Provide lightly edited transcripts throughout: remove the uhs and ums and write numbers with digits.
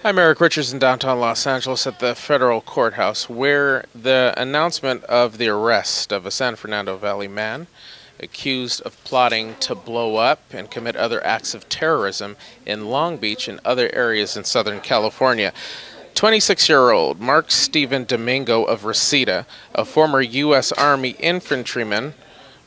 I'm Eric Richards in downtown Los Angeles at the federal courthouse, where the announcement of the arrest of a San Fernando Valley man accused of plotting to blow up and commit other acts of terrorism in Long Beach and other areas in Southern California. 26-year-old Mark Stephen Domingo of Reseda, a former U.S. Army infantryman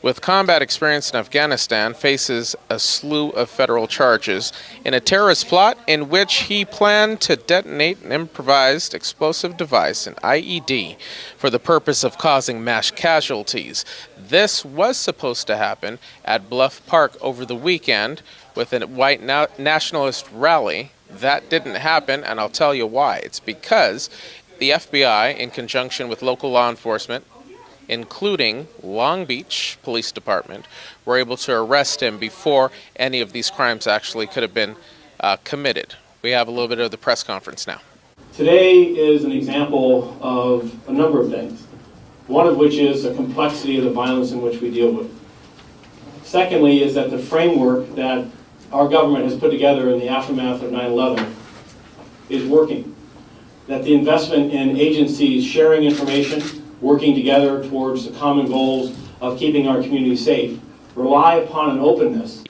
with combat experience in Afghanistan, faces a slew of federal charges in a terrorist plot in which he planned to detonate an improvised explosive device, an IED, for the purpose of causing mass casualties. This was supposed to happen at Bluff Park over the weekend with a white nationalist rally. That didn't happen, and I'll tell you why. It's because the FBI, in conjunction with local law enforcement, including Long Beach Police Department, were able to arrest him before any of these crimes actually could have been committed. We have a little bit of the press conference now. Today is an example of a number of things, one of which is the complexity of the violence in which we deal with. Secondly is that the framework that our government has put together in the aftermath of 9/11 is working, that the investment in agencies sharing information, working together towards the common goals of keeping our community safe, rely upon an openness.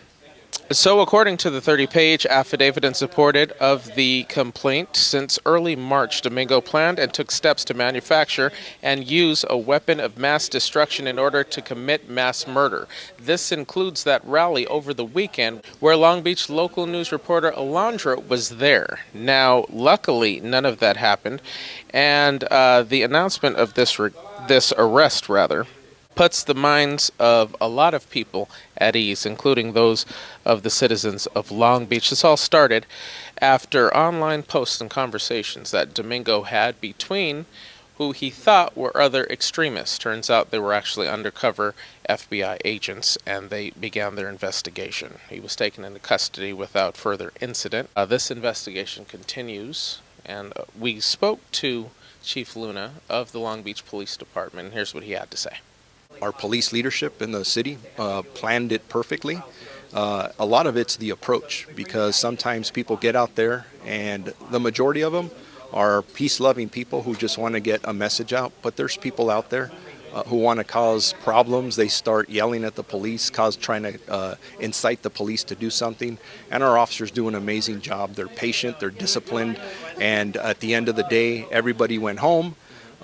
So according to the 30-page affidavit in support of the complaint, since early March, Domingo planned and took steps to manufacture and use a weapon of mass destruction in order to commit mass murder. This includes that rally over the weekend where Long Beach local news reporter Alondra was there. Now, luckily, none of that happened, and the announcement of this arrest puts the minds of a lot of people at ease, including those of the citizens of Long Beach. This all started after online posts and conversations that Domingo had between who he thought were other extremists. Turns out they were actually undercover FBI agents, and they began their investigation. He was taken into custody without further incident. This investigation continues, and we spoke to Chief Luna of the Long Beach Police Department, and here's what he had to say. Our police leadership in the city planned it perfectly. A lot of it's the approach, because sometimes people get out there and the majority of them are peace-loving people who just want to get a message out, but there's people out there who want to cause problems. They start yelling at the police, trying to incite the police to do something, and our officers do an amazing job. They're patient, they're disciplined, and at the end of the day, everybody went home.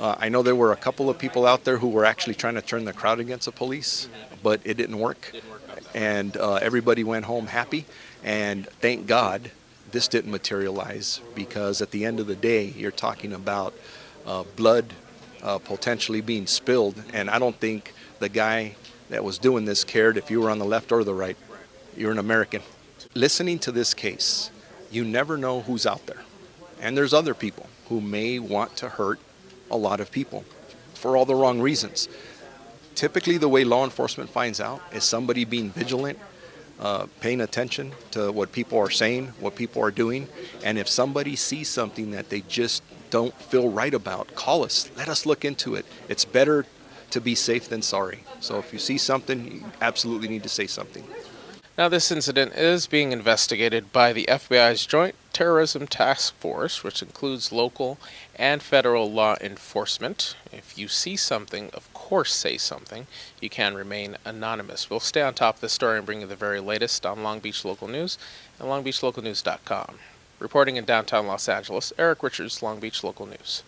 I know there were a couple of people out there who were actually trying to turn the crowd against the police, but it didn't work. And everybody went home happy. And thank God this didn't materialize, because at the end of the day, you're talking about blood potentially being spilled. And I don't think the guy that was doing this cared if you were on the left or the right. You're an American. Listening to this case, you never know who's out there. And there's other people who may want to hurt a lot of people for all the wrong reasons. Typically, the way law enforcement finds out is somebody being vigilant, paying attention to what people are saying, what people are doing, and if somebody sees something that they just don't feel right about, call us. Let us look into it. It's better to be safe than sorry. So if you see something, you absolutely need to say something. Now, this incident is being investigated by the FBI's Joint Terrorism Task Force, which includes local and federal law enforcement. If you see something, of course say something. You can remain anonymous. We'll stay on top of the story and bring you the very latest on Long Beach Local News and longbeachlocalnews.com. Reporting in downtown Los Angeles, Eric Richards, Long Beach Local News.